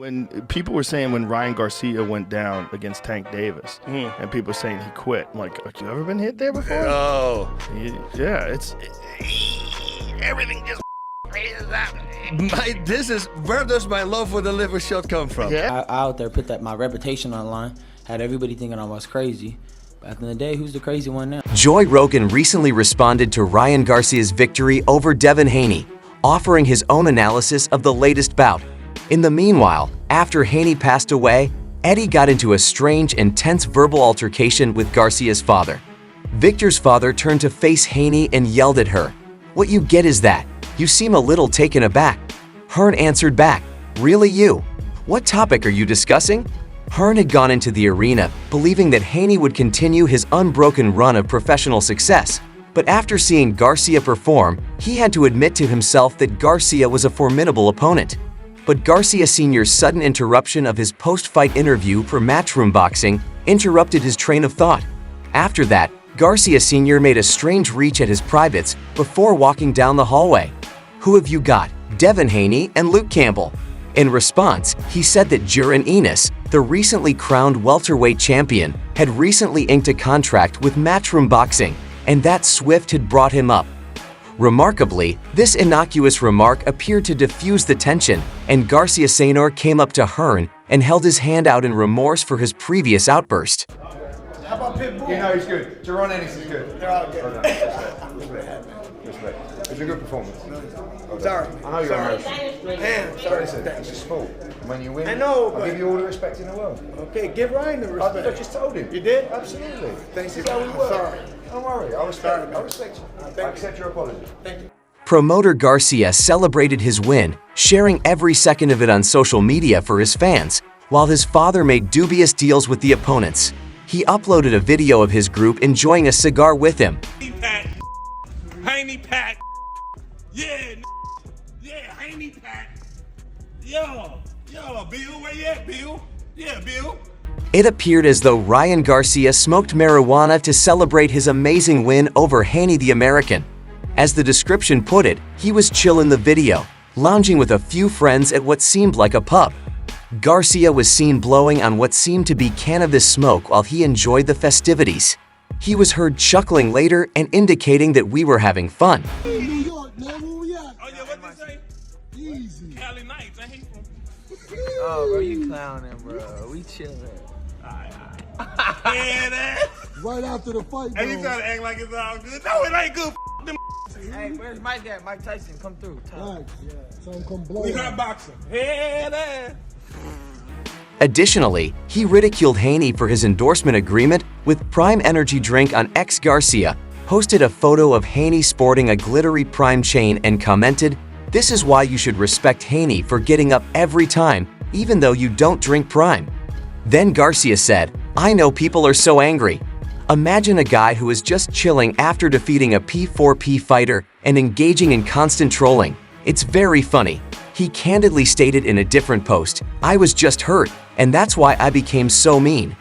When people were saying when Ryan Garcia went down against Tank Davis, and people were saying he quit, I'm like, have you ever been hit there before? Oh. Yeah, it's everything just is happening. This is where does my love for the liver shot come from? Yeah. I out there put my reputation on the line, had everybody thinking I was crazy. But at the end of the day, who's the crazy one now? Joe Rogan recently responded to Ryan Garcia's victory over Devin Haney, offering his own analysis of the latest bout. In the meanwhile, after Haney passed away, Eddie got into a strange and tense verbal altercation with Garcia's father. Victor's father turned to face Haney and yelled at her. "What you get is that. You seem a little taken aback." Hearn answered back, "Really you? What topic are you discussing?" Hearn had gone into the arena believing that Haney would continue his unbroken run of professional success. But after seeing Garcia perform, he had to admit to himself that Garcia was a formidable opponent. But Garcia Sr.'s sudden interruption of his post-fight interview for Matchroom Boxing interrupted his train of thought. After that, Garcia Sr. made a strange reach at his privates before walking down the hallway. "Who have you got? Devin Haney and Luke Campbell." In response, he said that Jaron Ennis, the recently crowned welterweight champion, had recently inked a contract with Matchroom Boxing, and that Swift had brought him up. Remarkably, this innocuous remark appeared to diffuse the tension, and Garcia Sr. came up to Hearn and held his hand out in remorse for his previous outburst. How about Pitbull? You know he's good. Jaron Ennis is good. They're all good. Oh, no. Respect. It was a good performance. Sorry. I know you're emotional. Man, sorry. Listen, it's a sport. When you win, I know, I'll but- give you all the respect in the world. Okay, give Ryan the respect. I just told him. You did? Absolutely. Thank you. This is how we work. Sorry. Don't worry. I respect you. I accept your apology. Thank you. Promoter Garcia celebrated his win, sharing every second of it on social media for his fans, while his father made dubious deals with the opponents. He uploaded a video of his group enjoying a cigar with him. Haney pack. Yeah, Haney pack. Yo, Bill, where you at, Bill? Yeah, Bill. It appeared as though Ryan Garcia smoked marijuana to celebrate his amazing win over Haney the American. As the description put it, he was chill in the video, lounging with a few friends at what seemed like a pub. Garcia was seen blowing on what seemed to be cannabis smoke while he enjoyed the festivities. He was heard chuckling later and indicating that we were having fun. New York, man, where we at? Oh, yeah, what you say? Easy. Cali Nights, ain't he? Oh, bro, you clowning, bro. We chilling. Yeah, Right after the fight, and you trying to act like it's all good. No, it ain't good. Them. Hey, where's Mike at? Mike Tyson, come through. Right. So I'm come blow. We got boxing. Yeah. Additionally, he ridiculed Haney for his endorsement agreement with Prime Energy Drink on X Garcia, posted a photo of Haney sporting a glittery Prime chain and commented, "This is why you should respect Haney for getting up every time, even though you don't drink Prime." Then Garcia said, "I know people are so angry." Imagine a guy who is just chilling after defeating a P4P fighter and engaging in constant trolling. It's very funny. He candidly stated in a different post, "I was just hurt, and that's why I became so mean.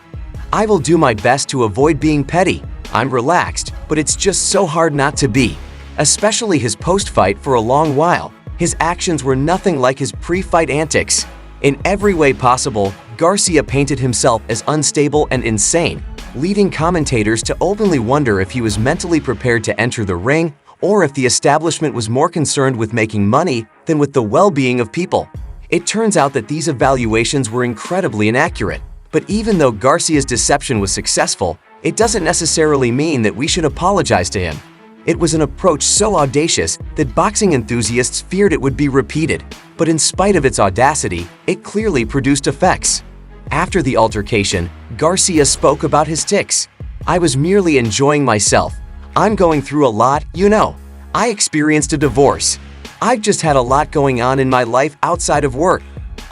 I will do my best to avoid being petty. I'm relaxed, but it's just so hard not to be." Especially his post-fight for a long while. His actions were nothing like his pre-fight antics. In every way possible, Garcia painted himself as unstable and insane, leading commentators to openly wonder if he was mentally prepared to enter the ring or if the establishment was more concerned with making money than with the well-being of people. It turns out that these evaluations were incredibly inaccurate. But even though Garcia's deception was successful, it doesn't necessarily mean that we should apologize to him. It was an approach so audacious that boxing enthusiasts feared it would be repeated. But in spite of its audacity, it clearly produced effects. After the altercation, Garcia spoke about his tics. "I was merely enjoying myself. I'm going through a lot, you know. I experienced a divorce. I've just had a lot going on in my life outside of work.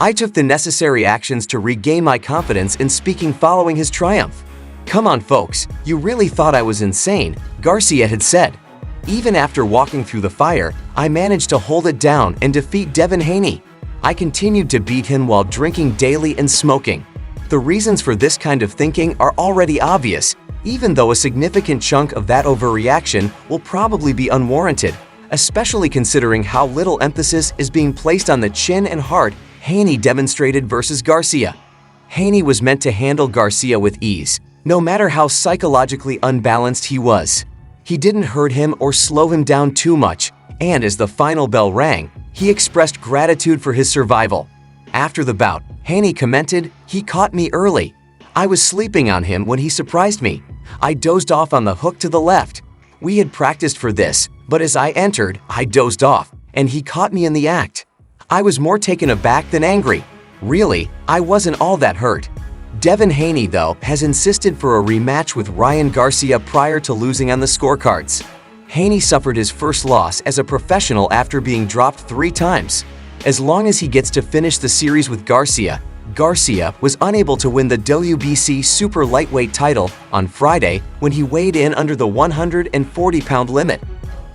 I took the necessary actions to regain my confidence in speaking following his triumph." "Come on, folks, you really thought I was insane," Garcia had said. "Even after walking through the fire, I managed to hold it down and defeat Devin Haney. I continued to beat him while drinking daily and smoking." The reasons for this kind of thinking are already obvious, even though a significant chunk of that overreaction will probably be unwarranted, especially considering how little emphasis is being placed on the chin and heart Haney demonstrated versus Garcia. Haney was meant to handle Garcia with ease, no matter how psychologically unbalanced he was. He didn't hurt him or slow him down too much, and as the final bell rang, he expressed gratitude for his survival. After the bout, Haney commented, "He caught me early. I was sleeping on him when he surprised me. I dozed off on the hook to the left. We had practiced for this, but as I entered, I dozed off, and he caught me in the act. I was more taken aback than angry. Really, I wasn't all that hurt." Devin Haney, though, has insisted for a rematch with Ryan Garcia prior to losing on the scorecards. Haney suffered his first loss as a professional after being dropped 3 times. As long as he gets to finish the series with Garcia, Garcia was unable to win the WBC super lightweight title on Friday when he weighed in under the 140-pound limit.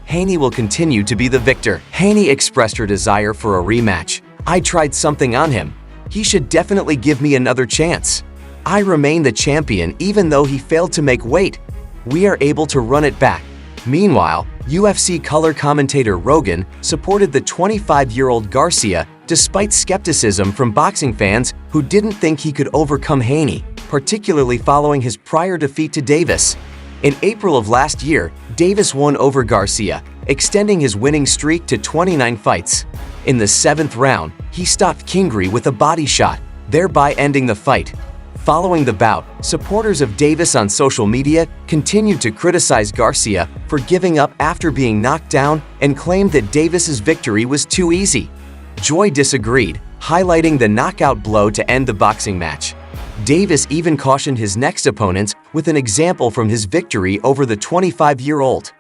Haney will continue to be the victor. Haney expressed her desire for a rematch. "I tried something on him. He should definitely give me another chance. I remain the champion even though he failed to make weight. We are able to run it back." Meanwhile, UFC color commentator Rogan supported the 25-year-old Garcia despite skepticism from boxing fans who didn't think he could overcome Haney, particularly following his prior defeat to Davis. In April of last year, Davis won over Garcia, extending his winning streak to 29 fights. In the 7th round, he stopped Kingry with a body shot, thereby ending the fight. Following the bout, supporters of Davis on social media continued to criticize Garcia for giving up after being knocked down and claimed that Davis's victory was too easy. Joy disagreed, highlighting the knockout blow to end the boxing match. Davis even cautioned his next opponents with an example from his victory over the 25-year-old.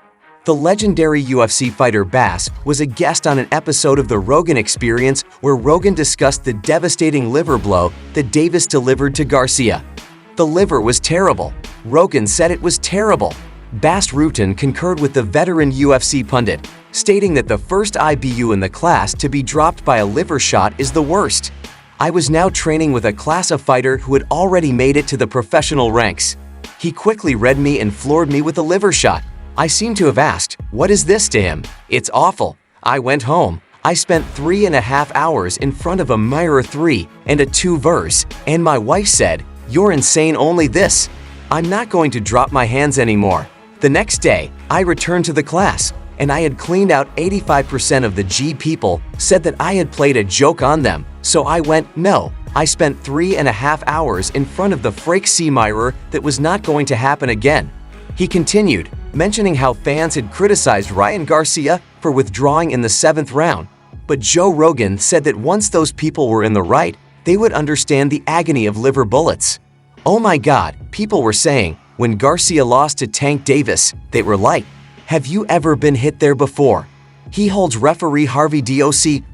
The legendary UFC fighter Bass was a guest on an episode of The Rogan Experience where Rogan discussed the devastating liver blow that Davis delivered to Garcia. "The liver was terrible. Rogan said it was terrible." Bass Rutten concurred with the veteran UFC pundit, stating that the first IBU in the class to be dropped by a liver shot is the worst. "I was now training with a class of fighter who had already made it to the professional ranks. He quickly read me and floored me with a liver shot. I seem to have asked, 'What is this?' to him. It's awful. I went home. I spent 3.5 hours in front of a mirror 3 and a 2 verse, and my wife said, 'You're insane, only this.' I'm not going to drop my hands anymore." The next day, I returned to the class, and I had cleaned out 85% of the G people said that I had played a joke on them, so I went, "No, I spent 3.5 hours in front of the Frake C mirror that was not going to happen again." He continued, mentioning how fans had criticized Ryan Garcia for withdrawing in the 7th round, but Joe Rogan said that once those people were in the right, they would understand the agony of liver bullets. "Oh my God," people were saying, when Garcia lost to Tank Davis, they were like, "Have you ever been hit there before?" He holds referee Harvey Doc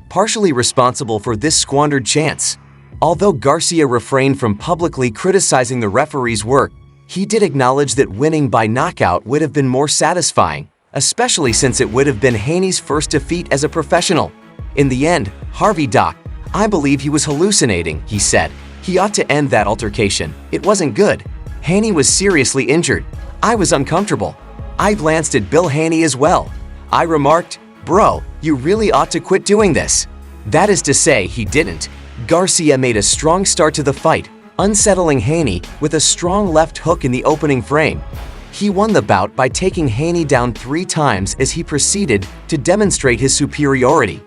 partially responsible for this squandered chance. Although Garcia refrained from publicly criticizing the referee's work, he did acknowledge that winning by knockout would have been more satisfying, especially since it would have been Haney's first defeat as a professional. In the end, Harvey Doc, "I believe he was hallucinating," he said. "He ought to end that altercation. It wasn't good. Haney was seriously injured. I was uncomfortable. I glanced at Bill Haney as well. I remarked, 'Bro, you really ought to quit doing this.' That is to say, he didn't. Garcia made a strong start to the fight, unsettling Haney with a strong left hook in the opening frame. He won the bout by taking Haney down 3 times as he proceeded to demonstrate his superiority.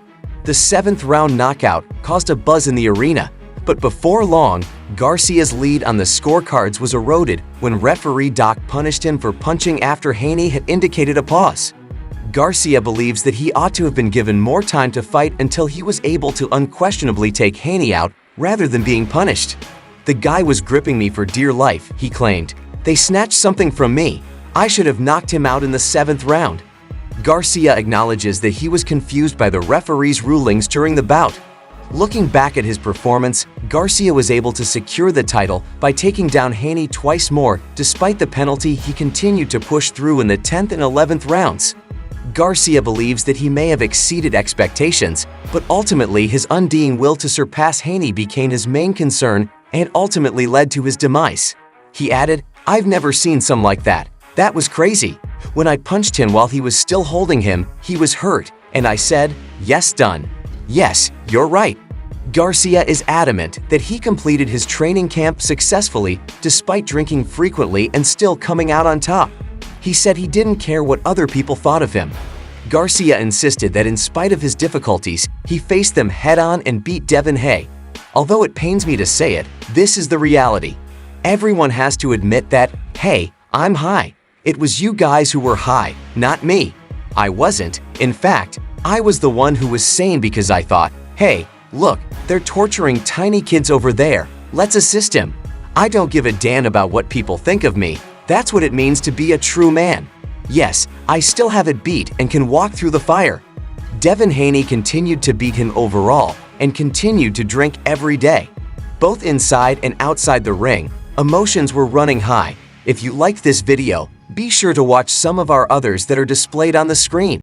The 7th round knockout caused a buzz in the arena, but before long, Garcia's lead on the scorecards was eroded when referee Doc punished him for punching after Haney had indicated a pause. Garcia believes that he ought to have been given more time to fight until he was able to unquestionably take Haney out rather than being punished. "The guy was gripping me for dear life," he claimed. "They snatched something from me. I should have knocked him out in the 7th round." Garcia acknowledges that he was confused by the referee's rulings during the bout. Looking back at his performance, Garcia was able to secure the title by taking down Haney twice more. Despite the penalty, he continued to push through in the 10th and 11th rounds. Garcia believes that he may have exceeded expectations, but ultimately his undying will to surpass Haney became his main concern and ultimately led to his demise. He added, "I've never seen some like that. That was crazy. When I punched him while he was still holding him, he was hurt, and I said, 'Yes, done.' Yes, you're right." Garcia is adamant that he completed his training camp successfully despite drinking frequently and still coming out on top. He said he didn't care what other people thought of him. Garcia insisted that in spite of his difficulties, he faced them head-on and beat Devin Haney. Although it pains me to say it, this is the reality. Everyone has to admit that, hey, I'm high. It was you guys who were high, not me. I wasn't. In fact, I was the one who was sane because I thought, hey, look, they're torturing tiny kids over there. Let's assist him. I don't give a damn about what people think of me. That's what it means to be a true man. Yes, I still have it beat and can walk through the fire. Devin Haney continued to beat him overall and continued to drink every day. Both inside and outside the ring, emotions were running high. If you liked this video, be sure to watch some of our others that are displayed on the screen.